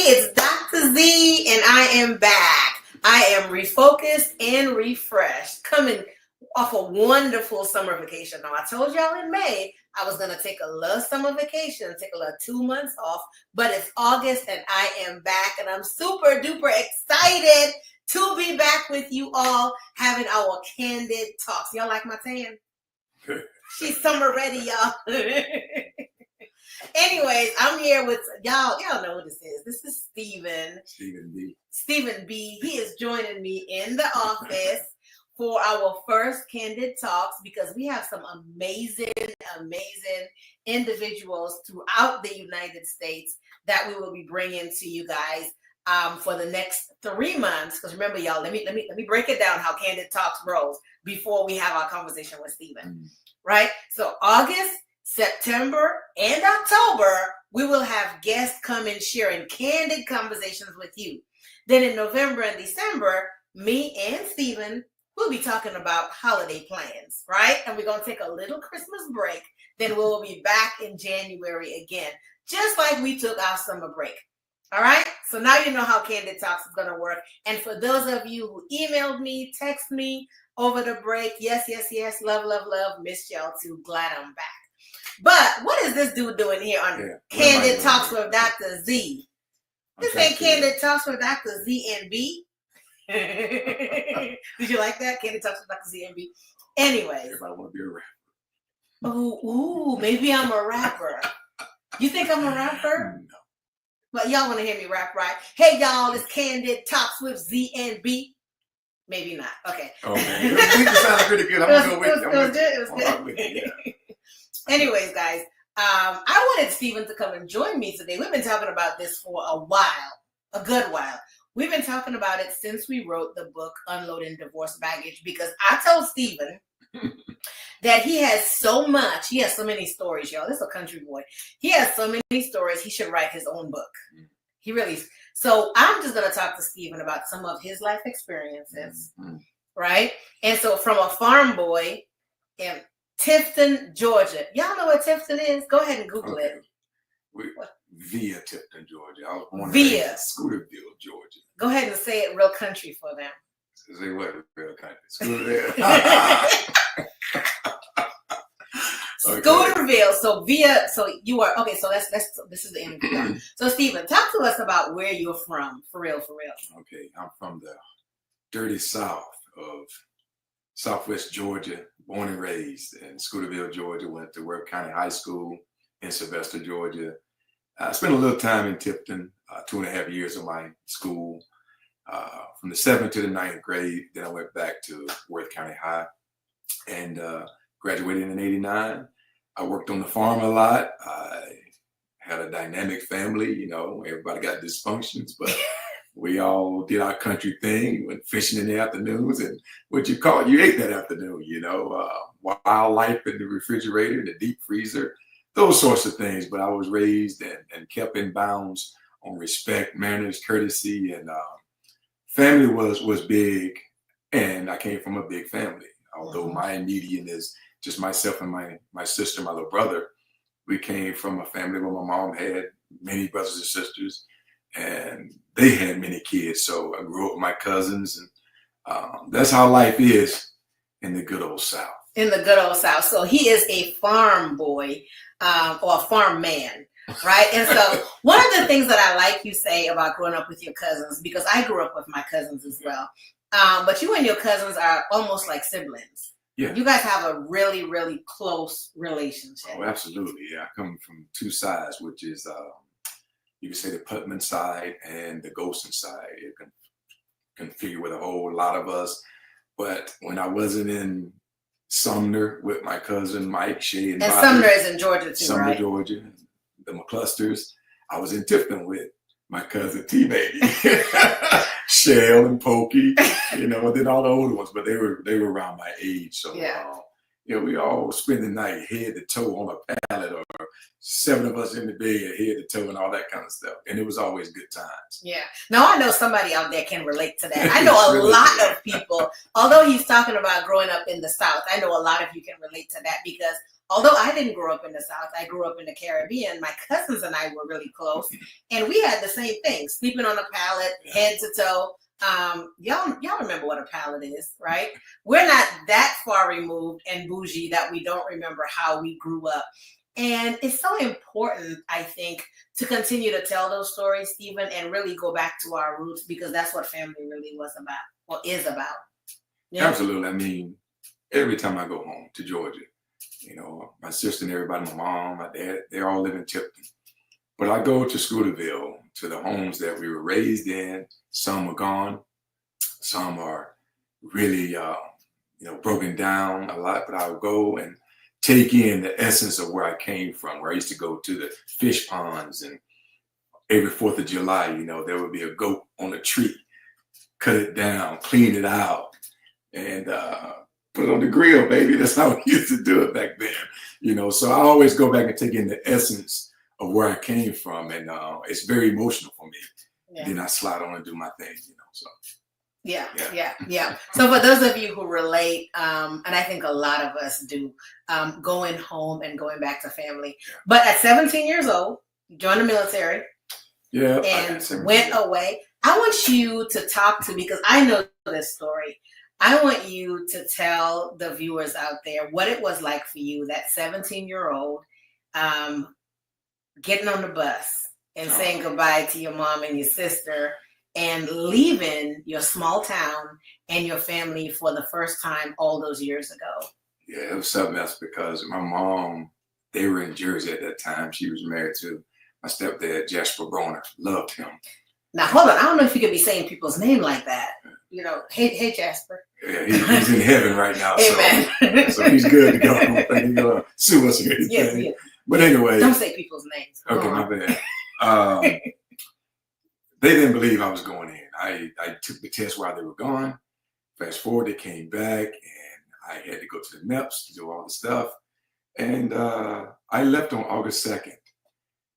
it's Dr. Z, and I am back. I am refocused and refreshed, coming off a wonderful summer vacation. Now, I told y'all in May I was going to take a little summer vacation, take a little 2 months off, but it's August, and I am back, and I'm super duper excited to be back with you all, having our candid talks. Y'all like my tan? She's summer ready, y'all. Anyways, I'm here with y'all. Y'all know what this is. This is Stephen. Stephen B. He is joining me in the office for our first Candid Talks because we have some amazing individuals throughout the United States that we will be bringing to you guys for the next 3 months. Because remember, y'all, let me break it down how Candid Talks rolls before we have our conversation with Stephen. Right? So August, September, and October, we will have guests come and sharing candid conversations with you. Then in November and December, me and Stephen will be talking about holiday plans, right? And we're going to take a little Christmas break. Then we'll be back in January again, just like we took our summer break. All right? So now you know how Candid Talks is going to work. And for those of you who emailed me, text me over the break, yes, love, missed y'all too. Glad I'm back. But what is this dude doing here on Candid Talks with Dr. Z? This ain't Candid Talks with Dr. Z and B. Did you like that? Candid Talks with Dr. Z and B. Anyways. Everybody want to be a rapper. Ooh, maybe I'm a rapper. You think I'm a rapper? No. But y'all want to hear me rap, right? Hey, y'all, it's Candid Talks with Z and B. Maybe not. Okay. Okay. It sounded pretty good. I'm going to go with it. It was good. Anyways, guys, I wanted Stephen to come and join me today. We've been talking about this for a good while. We've been talking about it since we wrote the book, Unloading Divorce Baggage, because I told Stephen that he has so many stories, y'all. This is a country boy. He has so many stories, he should write his own book. He really is. So I'm just going to talk to Stephen about some of his life experiences, right? And so from a farm boy in Tifton, Georgia. Y'all know what Tifton is? Go ahead and Google it. Via Tifton, Georgia. I was born via in Scooterville, Georgia. Go ahead and say it real country for them. Say what? Real country. Scooterville. Scooterville. So you are okay. So this is the interview. So Stephen, talk to us about where you're from, for real. Okay, I'm from the dirty south of Southwest Georgia, born and raised in Scooterville, Georgia. Went to Worth County High School in Sylvester, Georgia. I spent a little time in Tifton, 2.5 years of my school, from the 7th to the 9th grade. Then I went back to Worth County High and graduated in '89. I worked on the farm a lot. I had a dynamic family, you know, everybody got dysfunctions, but we all did our country thing, went fishing in the afternoons, and you ate that afternoon, you know, wildlife in the refrigerator, the deep freezer, those sorts of things. But I was raised and kept in bounds on respect, manners, courtesy, and family was big, and I came from a big family. Although my immediate is just myself and my sister, my little brother, we came from a family where my mom had many brothers and sisters, and they had many kids. So I grew up with my cousins, and that's how life is in the good old South. In the good old South. So he is a farm boy or a farm man, right? And so one of the things that I like you say about growing up with your cousins, because I grew up with my cousins as well, but you and your cousins are almost like siblings. Yeah. You guys have a really, really close relationship. Oh, absolutely. Yeah. I come from two sides, which is you could say the Putman side and the Golson side. It can figure with a whole lot of us. But when I wasn't in Sumner with my cousin Mike, Shay, and Bobby, Sumner is in Georgia too, Sumner, right? Georgia, the McClusters. I was in Tifton with my cousin T-Baby, Shell and Pokey, you know, and then all the older ones, but they were around my age. So you know, we all spend the night head to toe on a pallet, or 7 of us in the bed, head to toe, and all that kind of stuff. And it was always good times. Yeah. Now, I know somebody out there can relate to that. I know a lot of people, although he's talking about growing up in the South, I know a lot of you can relate to that because although I didn't grow up in the South, I grew up in the Caribbean. My cousins and I were really close, and we had the same thing: sleeping on a pallet, head to toe. Y'all remember what a pallet is, right? We're not that far removed and bougie that we don't remember how we grew up. And it's so important, I think, to continue to tell those stories, Stephen, and really go back to our roots, because that's what family really was about, or is about. Yeah. Absolutely. I mean, every time I go home to Georgia, you know, my sister and everybody, my mom, my dad, they all live in Tipton. But I go to Scooterville, to the homes that we were raised in. Some are gone. Some are really, broken down a lot. But I'll go and take in the essence of where I came from, where I used to go to the fish ponds, and every 4th of July, you know, there would be a goat on a tree, cut it down, clean it out, and put it on the grill, baby. That's how we used to do it back then, you know. So I always go back and take in the essence of where I came from, and it's very emotional for me. Yeah. Then I slide on and do my thing, you know. So. Yeah. So for those of you who relate, and I think a lot of us do, going home and going back to family. Yeah. But at 17 years old, you joined the military. Yeah. And went away. I want you to talk to me, because I know this story. I want you to tell the viewers out there what it was like for you, that 17-year-old, getting on the bus and saying goodbye to your mom and your sister, and leaving your small town and your family for the first time all those years ago. Yeah, it was something else, because my mom, they were in Jersey at that time. She was married to my stepdad, Jasper Broner. Loved him. Now, hold on. I don't know if you could be saying people's name like that. You know, hey, Jasper. Yeah, he's in heaven right now. Amen. So he's good to go. I don't think he's going to sue us or anything. Yes. But anyway. Don't say people's names. Okay, my bad. They didn't believe I was going in. I took the test while they were gone. Fast forward, they came back, and I had to go to the MEPS to do all the stuff. And I left on August 2nd.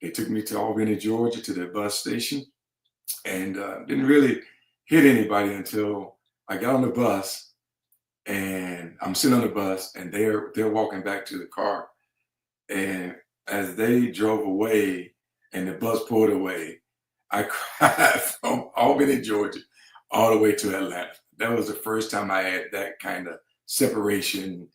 They took me to Albany, Georgia, to the bus station, and didn't really hit anybody until I got on the bus, and I'm sitting on the bus, and they're walking back to the car. And as they drove away and the bus pulled away, I cried from Albany, Georgia, all the way to Atlanta. That was the first time I had that kind of separation,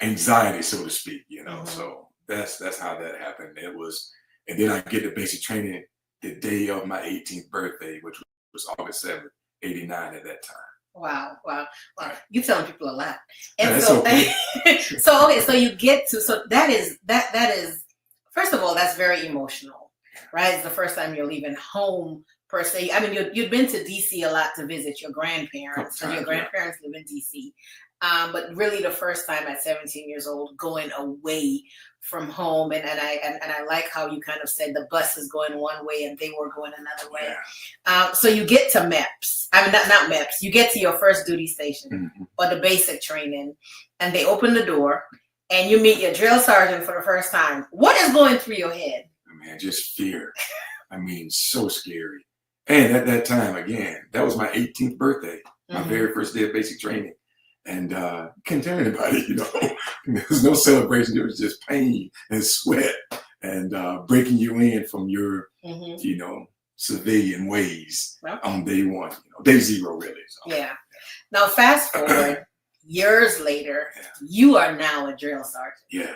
anxiety, so to speak, you know. So that's how that happened. It was, and then I get the basic training the day of my 18th birthday, which was August 7th, 89 at that time. Wow. You're telling people a lot. And that's so, okay. so you get to, so that is, first of all, that's very emotional, right? It's the first time you're leaving home, per se. I mean, you'd been to DC a lot to visit your grandparents, because your grandparents live in DC. But really the first time at 17 years old, going away from home. And I like how you kind of said the bus is going one way and they were going another way. So you get to MEPS. I mean, not MEPS. You get to your first duty station or the basic training, and they open the door and you meet your drill sergeant for the first time. What is going through your head? Man, just fear. I mean, so scary. And at that time, again, that was my 18th birthday, my very first day of basic training. And couldn't tell anybody, you know. There was no celebration. It was just pain and sweat and breaking you in from your, you know, civilian ways on day one, you know, day zero, really. So. Yeah. Now, fast forward years later, you are now a drill sergeant. Yeah.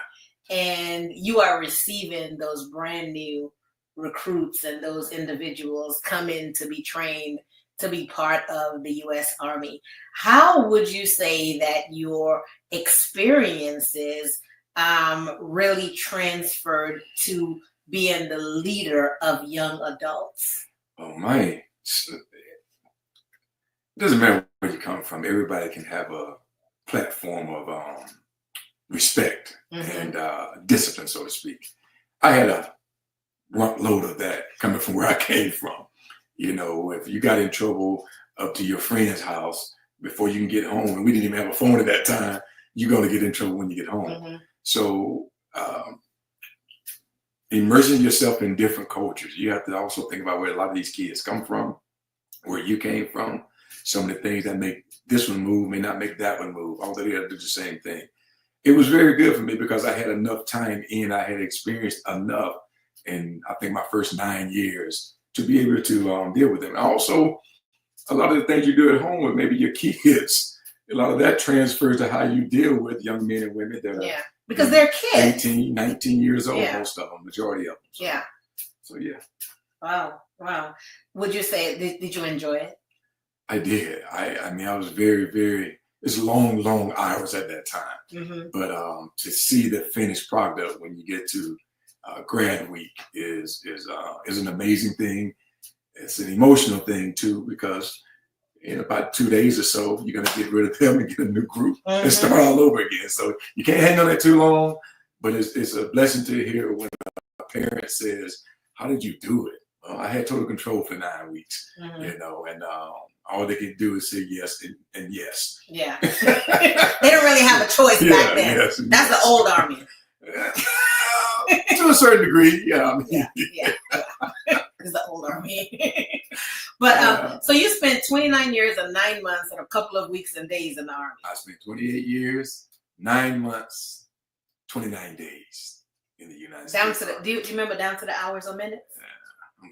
And you are receiving those brand new recruits and those individuals come in to be trained to be part of the U.S. Army. How would you say that your experiences really transferred to being the leader of young adults? Oh, my. It doesn't matter where you come from. Everybody can have a platform of respect and discipline, so to speak. I had a rump load of that coming from where I came from. You know, if you got in trouble up to your friend's house before you can get home, and we didn't even have a phone at that time, you're going to get in trouble when you get home. So immersing yourself in different cultures, you have to also think about where a lot of these kids come from, where you came from. Some of the things that make this one move may not make that one move, although they have to do the same thing. it was very good for me because I had enough time in. I had experienced enough in, I think, my first 9 years to be able to deal with them. Also, a lot of the things you do at home with maybe your kids, a lot of that transfers to how you deal with young men and women that are because they're kids. 18, 19 years old, most of them, majority of them. So, So, yeah. Wow. Wow. Would you say, did you enjoy it? I did. I mean, I was very, very, it's long hours at that time. Mm-hmm. But to see the finished product when you get to grad week is an amazing thing. It's an emotional thing too, because in about 2 days or so, you're gonna get rid of them and get a new group and start all over again. So you can't hang on that too long, but it's a blessing to hear when a parent says, "How did you do it?" Well, I had total control for 9 weeks, you know, and all they can do is say yes and yes. Yeah. They don't really have a choice back then. Yes, That's the old army. To a certain degree, yeah. I mean, It's the old army. But so you spent 29 years and 9 months and a couple of weeks and days in the army. I spent 28 years, 9 months, 29 days in the United States. Do you remember down to the hours or minutes? I'm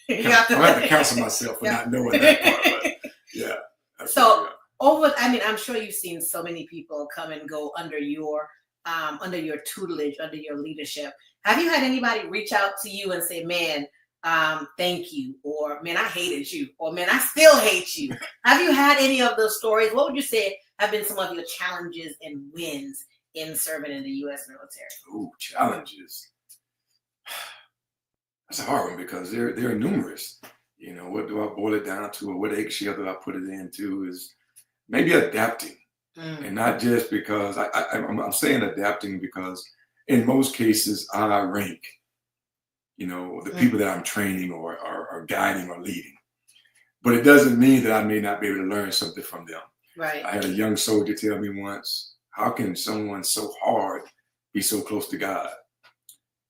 gonna have to counsel myself for not knowing that part. But yeah. So I'm sure you've seen so many people come and go under your tutelage, under your leadership. Have you had anybody reach out to you and say, "Man, thank you," or "Man, I hated you," or "Man, I still hate you"? Have you had any of those stories? What would you say have been some of your challenges and wins in serving in the U.S. military? Ooh, challenges. That's a hard one because there are numerous. You know, what do I boil it down to, or what eggshell do I put it into? Is maybe adapting, and not just because I'm saying adapting because in most cases I rank, you know, the people that I'm training or guiding or leading, but it doesn't mean that I may not be able to learn something from them. Right. I had a young soldier tell me once, "How can someone so hard be so close to God?"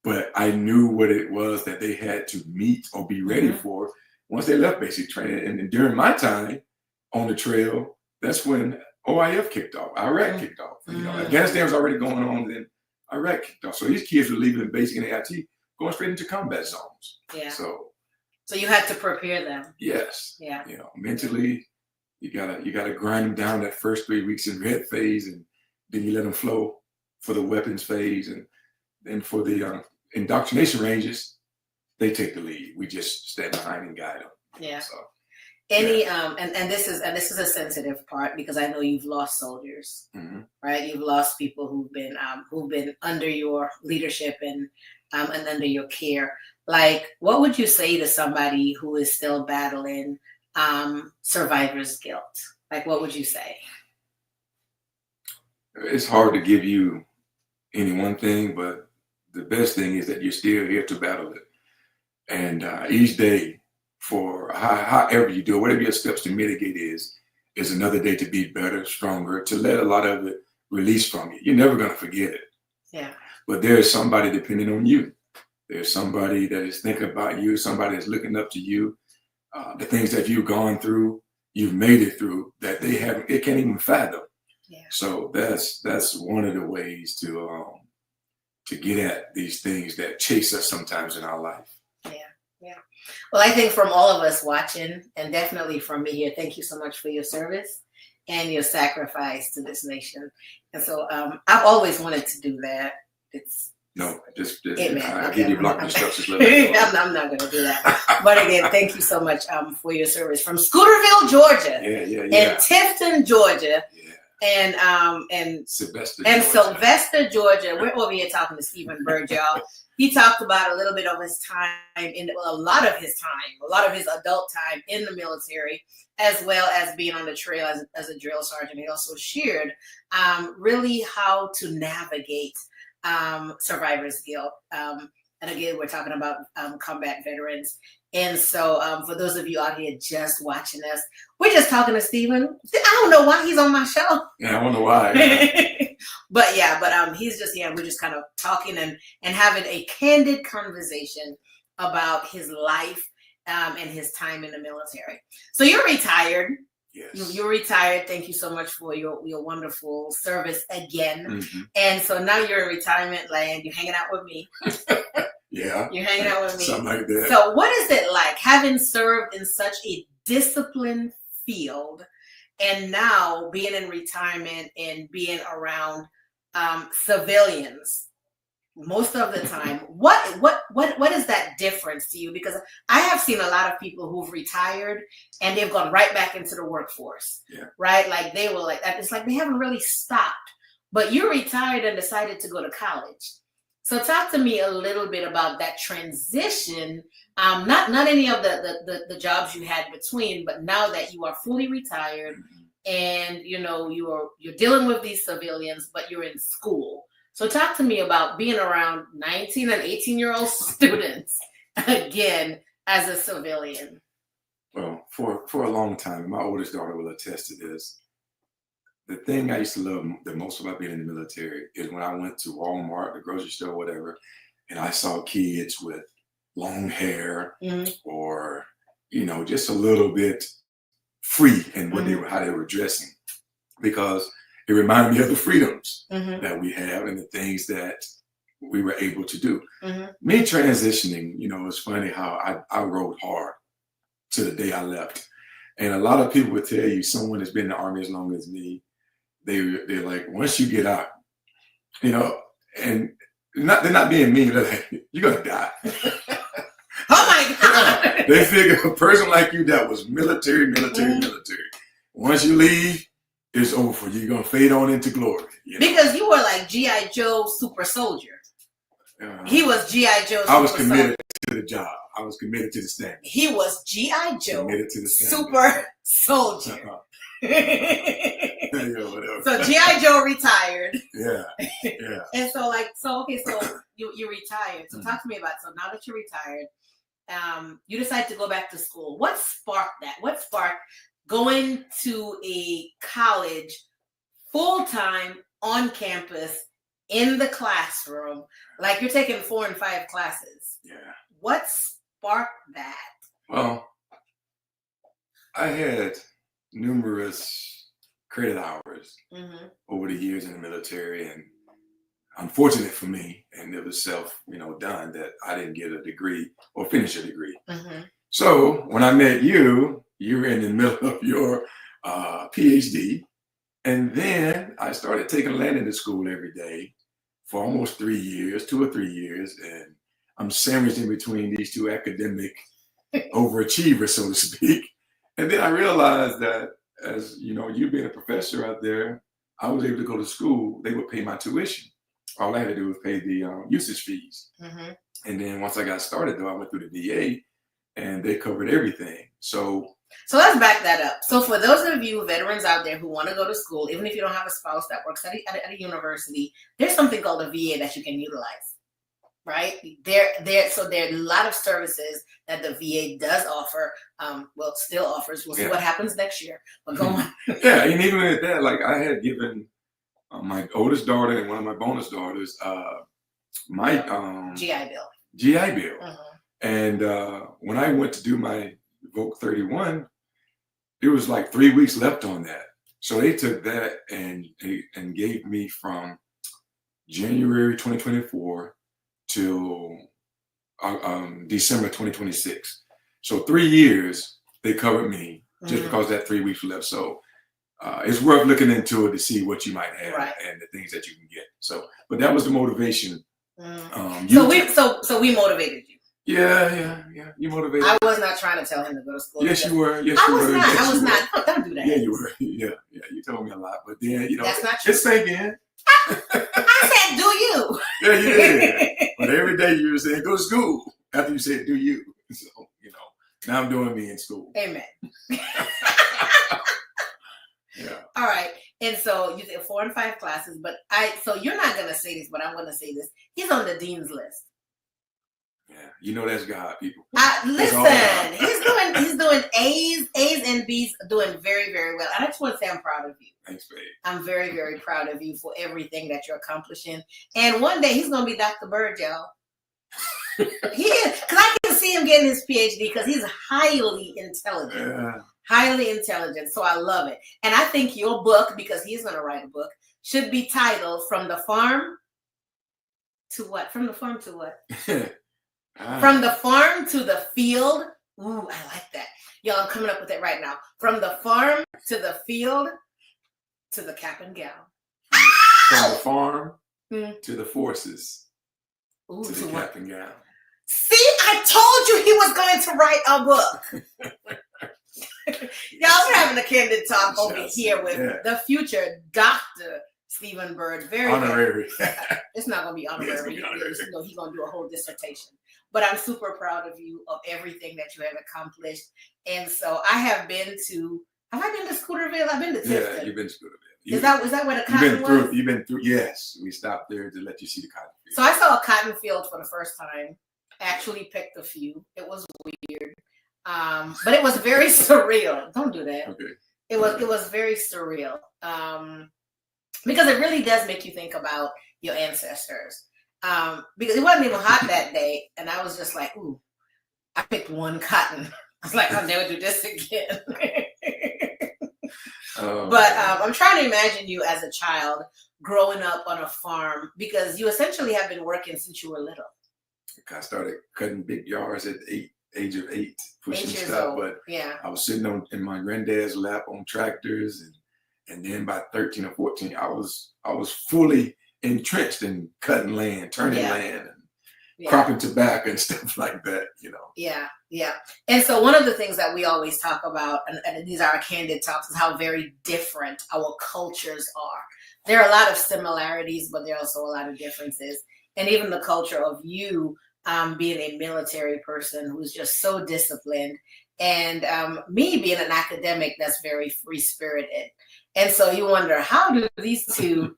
But I knew what it was that they had to meet or be ready for once they left basic training. And during my time on the trail, that's when OIF kicked off, Iraq kicked off. You know, Afghanistan was already going on, then Iraq kicked off. So these kids were leaving basic and AIT, going straight into combat zones. Yeah. So you had to prepare them. Yes. Yeah. You know, mentally, you gotta grind them down that first 3 weeks in red phase, and then you let them flow for the weapons phase, and then for the indoctrination ranges, they take the lead. We just stand behind and guide them. Yeah. So, and this is a sensitive part because I know you've lost soldiers, right? You've lost people who've been under your leadership and under your care. Like, what would you say to somebody who is still battling survivor's guilt? Like, what would you say? It's hard to give you any one thing, but the best thing is that you're still here to battle it. And each day, for however you do it, whatever your steps to mitigate is another day to be better, stronger, to let a lot of it release from you. You're never going to forget it. Yeah. But there is somebody depending on you. There's somebody that is thinking about you, somebody that's looking up to you. The things that you've gone through, you've made it through, that they can't even fathom. Yeah. So that's one of the ways to get at these things that chase us sometimes in our life. Yeah. Well, I think from all of us watching, and definitely from me here, thank you so much for your service and your sacrifice to this nation. And so I've always wanted to do that. Just I'll give you block instructions. I'm not going to do that. But again, thank you so much for your service from Scooterville, Georgia, and Tifton, Georgia. And Sylvester, Georgia. We're over here talking to Stephen Byrd, y'all. He talked about a little bit of his time a lot of his adult time in the military, as well as being on the trail as a drill sergeant. He also shared really how to navigate survivor's guilt. And again, we're talking about combat veterans. And so for those of you out here just watching us, we're just talking to Stephen. I don't know why he's on my show. Yeah, I wonder why. But he's just here. We're just kind of talking and having a candid conversation about his life and his time in the military. So you're retired Yes. You're retired. Thank you so much for your wonderful service again. Mm-hmm. And so now you're in retirement land. You're hanging out with me. Yeah. You're hanging out with me. Something like that. So what is it like having served in such a disciplined field and now being in retirement and being around civilians most of the time? What is that difference to you? Because I have seen a lot of people who've retired and they've gone right back into the workforce. Yeah. Right? Like they were like, it's like they haven't really stopped. But you retired and decided to go to college. So talk to me a little bit about that transition. Not any of the jobs you had between, but now that you are fully retired and you're dealing with these civilians, but you're in school. So talk to me about being around 19 and 18-year-old students again as a civilian. Well, for a long time, my oldest daughter will attest to this. The thing I used to love the most about being in the military is when I went to Walmart, the grocery store, whatever, and I saw kids with long hair or, just a little bit free in what how they were dressing, because it reminded me of the freedoms that we have and the things that we were able to do. Me transitioning, it's funny how I rode hard to the day I left. And a lot of people would tell you, someone that's been in the Army as long as me, they're like, once you get out, and they're not being mean, they're like, you're going to die. Oh my God. They figure a person like you that was military. Once you leave, it's over for you. You're going to fade on into glory. Because you were like G.I. Joe super soldier. He was G.I. Joe super I was committed to the job. I was committed to the standard. He was G.I. Joe committed to the super soldier. Yeah, whatever. So G.I. Joe retired. Yeah. And so you retired. So talk to me about, so now that you're retired, you decided to go back to school. What sparked that? What sparked going to a college full-time on campus in the classroom, like you're taking 4 and 5 classes? Yeah. What sparked that? Well, I had numerous credit hours over the years in the military, and unfortunate for me, and it was done, that I didn't get a degree or finish a degree. So when I met you, you were in the middle of your PhD, and then I started taking Landon to school every day for almost 3 years, 2 or 3 years, and I'm sandwiched in between these two academic overachievers, so to speak. And then I realized that, as you being a professor out there, I was able to go to school. They would pay my tuition. All I had to do was pay the usage fees. And then once I got started, though, I went through the VA, and they covered everything. So let's back that up. So for those of you veterans out there who want to go to school, even if you don't have a spouse that works at a university, there's something called a VA that you can utilize, right? So there are a lot of services that the VA does offer. Still offers. We'll see what happens next year. But go on. Yeah, and even at that, like I had given my oldest daughter and one of my bonus daughters my GI Bill. GI Bill. And when I went to do my Voc 31, it was like 3 weeks left on that. So they took that and gave me from January 2024 till December 2026. So 3 years they covered me just because that 3 weeks left. So it's worth looking into it to see what you might have and the things that you can get. So, but that was the motivation. So we motivated you. Yeah. You motivated. I was not trying to tell him to go to school. Yes, you were. Yes, I you was were. not. Yes, I was you not. were. Don't do that. Yeah, you were. Yeah. You told me a lot, but then that's not true. It's again. I said, "Do you?" Yeah, you did. But every day you were saying, "Go to school." After you said, "Do you?" So now I'm doing me in school. Amen. Yeah. All right. And so you did 4 and 5 classes, but so you're not gonna say this, but I'm gonna say this. He's on the dean's list. Yeah, that's God, people. Listen, he's doing A's and B's, doing very, very well. And I just want to say I'm proud of you. Thanks, babe. I'm very, very proud of you for everything that you're accomplishing. And one day he's gonna be Dr. Byrd, y'all. He is, because I can see him getting his PhD because he's highly intelligent. Yeah. highly intelligent. So I love it. And I think your book, because he's going to write a book, should be titled From the Farm to What? From the Farm to What? From the Farm to the Field. Ooh, I like that. Y'all, I'm coming up with it right now. From the farm to the field to the cap and gown. From the farm to the forces. Ooh, to the cap and gown. See, I told you he was going to write a book. Y'all, we're having a candid talk over here with the future Dr. Stephen Byrd. Very honorary. It's not going to be honorary. He's going to do a whole dissertation. But I'm super proud of you, of everything that you have accomplished. And so I have been to, have I been to Scooterville? I've been to Tifton. Yeah, you've been to Scooterville. Is that where the cotton was? You've been through, yes. We stopped there to let you see the cotton field. So I saw a cotton field for the first time. Actually picked a few. It was weird. But it was very surreal. Don't do that. Okay. It was very surreal. Because it really does make you think about your ancestors. Because it wasn't even hot that day, and I was just like, ooh, I picked one cotton. I was like, I'll never do this again. But I'm trying to imagine you as a child growing up on a farm, because you essentially have been working since you were little. I started cutting big yards at age of 8, pushing stuff. Old. But yeah, I was sitting in my granddad's lap on tractors, and then by 13 or 14, I was fully entrenched in cutting land, turning land, and cropping tobacco and stuff like that, you know. Yeah. And so one of the things that we always talk about, and these are our candid talks, is how very different our cultures are. There are a lot of similarities, but there are also a lot of differences. And even the culture of you being a military person who's just so disciplined, and me being an academic that's very free-spirited. And so you wonder, how do these two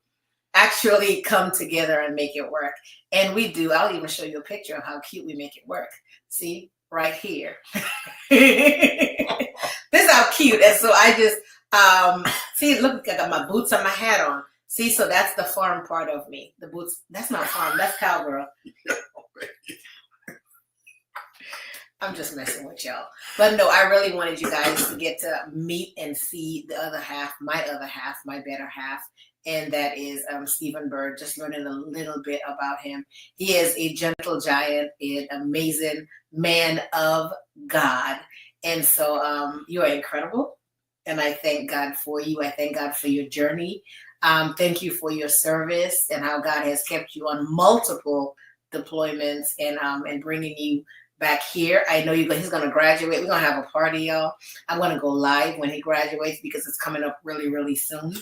actually come together and make it work? And we do. I'll even show you a picture of how cute we make it work. See, right here. This is how cute. And so I just see, look, I got my boots and my hat on. See, so that's the farm part of me. The boots, that's not farm, that's cowgirl. I'm just messing with y'all. But no, I really wanted you guys to get to meet and see the other half, my better half. And that is Stephen Byrd, just learning a little bit about him. He is a gentle giant, an amazing man of God. And so you are incredible. And I thank God for you. I thank God for your journey. Thank you for your service and how God has kept you on multiple deployments and bringing you back here. I know he's going to graduate. We're going to have a party, y'all. I'm going to go live when he graduates because it's coming up really, really soon.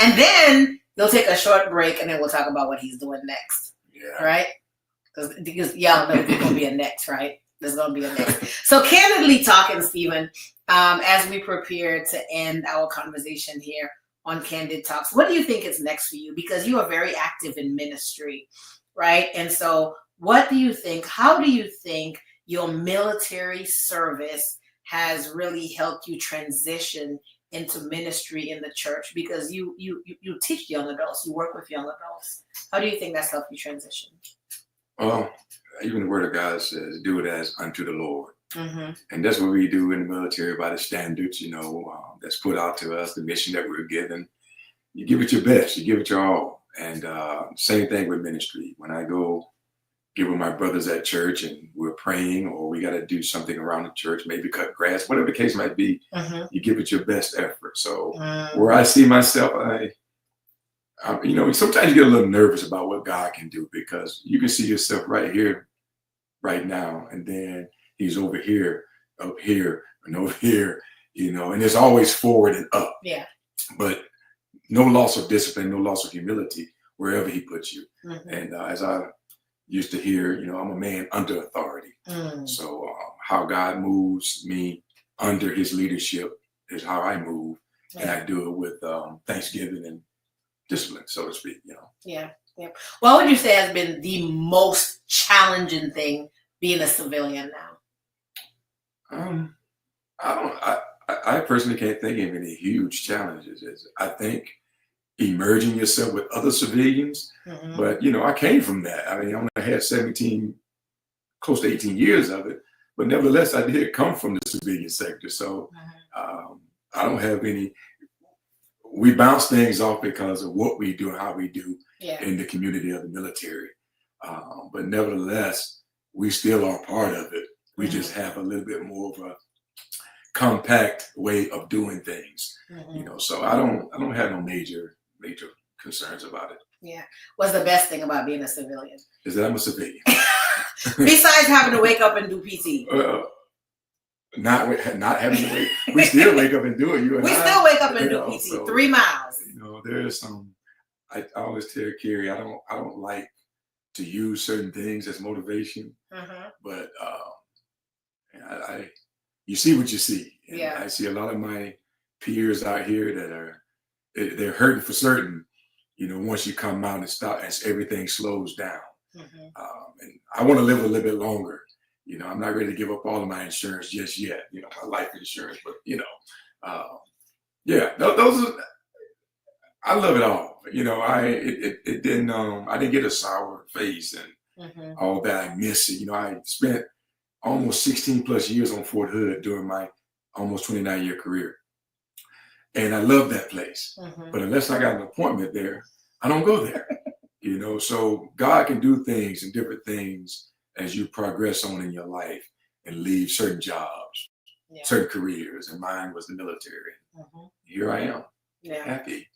And then they'll take a short break and then we'll talk about what he's doing next. Yeah. Right? Because y'all know there's going to be a next, right? There's going to be a next. So candidly talking, Stephen, as we prepare to end our conversation here on Candid Talks, what do you think is next for you? Because you are very active in ministry, right? And so what do you think? How do you think your military service has really helped you transition into ministry in the church? Because you teach young adults, you work with young adults. How do you think that's helped you transition? Well, even the Word of God says, "Do it as unto the Lord." Mm-hmm. And that's what we do in the military by the standards, that's put out to us, the mission that we're given. You give it your best, you give it your all. And same thing with ministry. When I go give with my brothers at church and we're praying, or we got to do something around the church, maybe cut grass, whatever the case might be, you give it your best effort. So where I see myself, I sometimes you get a little nervous about what God can do, because you can see yourself right here, right now, and then he's over here, up here, and over here, and it's always forward and up. Yeah. But no loss of discipline, no loss of humility wherever he puts you. And as I used to hear, I'm a man under authority. So how God moves me under his leadership is how I move. Yeah. And I do it with thanksgiving and discipline, so to speak, Yeah. What would you say has been the most challenging thing being a civilian now? I personally can't think of any huge challenges. I think emerging yourself with other civilians, but I came from that. I mean, I only had 17, close to 18 years of it, but nevertheless, I did come from the civilian sector. So I don't have any, we bounce things off because of what we do and how we do in the community of the military. But nevertheless, we still are part of it. We just have a little bit more of a compact way of doing things, you know. So I don't have no major concerns about it. Yeah. What's the best thing about being a civilian? Is that I'm a civilian. Besides having to wake up and do PT. Not having to wake. We still wake up and do it. We still wake up and do PT. So, 3 miles. You know, there's some. I always tell Carrie, I don't like to use certain things as motivation, but you see what you see. And I see a lot of my peers out here that they're hurting for certain. You know, once you come out and stop, as everything slows down. And I want to live a little bit longer. You know, I'm not ready to give up all of my insurance just yet. You know, my life insurance, but you know, those are. I love it all. You know, it didn't. I didn't get a sour face and all that. I miss it. You know, I spent almost 16 plus years on Fort Hood during my almost 29-year career. And I love that place. But unless I got an appointment there, I don't go there. You know, so God can do things and different things as you progress on in your life and leave certain jobs, certain careers. And mine was the military. Here I am, happy.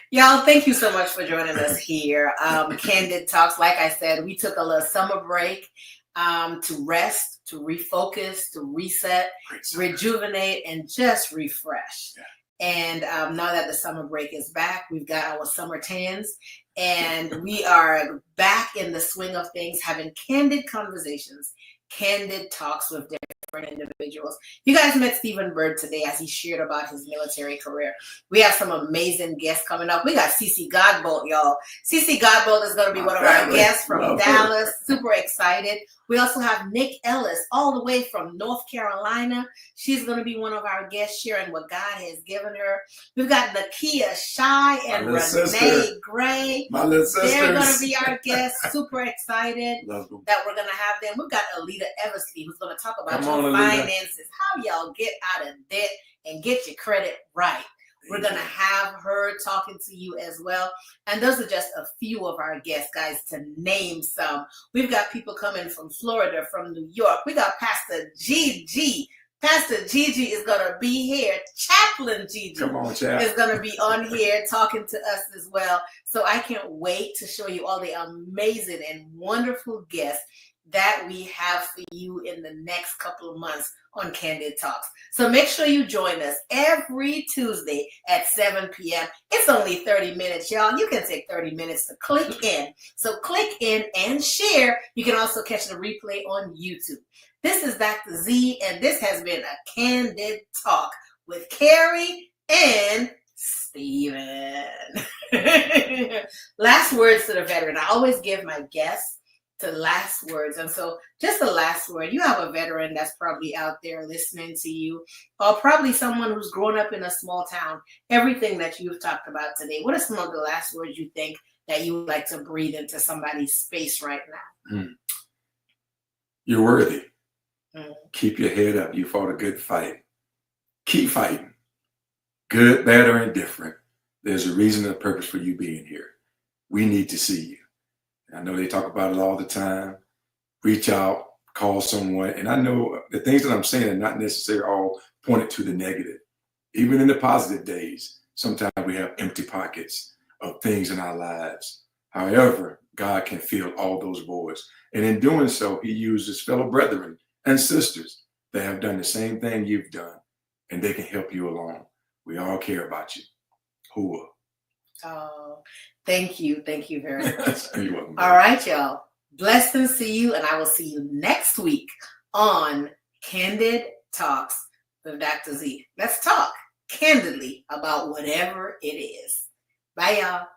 Y'all, thank you so much for joining us here. Candid Talks, like I said, we took a little summer break to rest, to refocus, to reset, rejuvenate, and just refresh. And now that the summer break is back, we've got our summer tans, and we are back in the swing of things, having candid conversations, candid talks with different individuals. You guys met Stephen Byrd today as he shared about his military career. We have some amazing guests coming up. We got CC Godbolt, y'all. CC Godbolt is going to be one of our guests from Dallas. Super excited. We also have Nick Ellis, all the way from North Carolina. She's going to be one of our guests, sharing what God has given her. We've got Nakia Shy and Renee Gray. My little sisters. They're going to be our guests. Super excited that we're going to have them. We've got Alita Eversley, who's going to talk about your finances, how y'all get out of debt and get your credit right. We're going to have her talking to you as well. And those are just a few of our guests, guys, to name some. We've got people coming from Florida, from New York. We got Pastor Gigi. Pastor Gigi is going to be here. Chaplain Gigi is going to be on here talking to us as well. So I can't wait to show you all the amazing and wonderful guests that we have for you in the next couple of months on Candid Talks. So make sure you join us every Tuesday at 7 p.m. It's only 30 minutes, y'all. You can take 30 minutes to click in. So click in and share. You can also catch the replay on YouTube. This is Dr. Z, and this has been a Candid Talk with Carrie and Steven. Last words to the veteran. I always give my guests the last words. And so just the last word. You have a veteran that's probably out there listening to you, or probably someone who's grown up in a small town. Everything that you've talked about today, what are some of the last words you think that you would like to breathe into somebody's space right now? You're worthy. Keep your head up. You fought a good fight. Keep fighting. Good, bad, or indifferent. There's a reason and a purpose for you being here. We need to see you. I know they talk about it all the time. Reach out, call someone. And I know the things that I'm saying are not necessarily all pointed to the negative. Even in the positive days, sometimes we have empty pockets of things in our lives. However, God can fill all those voids. And in doing so, he uses fellow brethren and sisters that have done the same thing you've done, and they can help you along. We all care about you. Hooah. Oh, thank you. Thank you very much. You're welcome. All right, y'all. Blessed and see you, and I will see you next week on Candid Talks with Dr. Z. Let's talk candidly about whatever it is. Bye, y'all.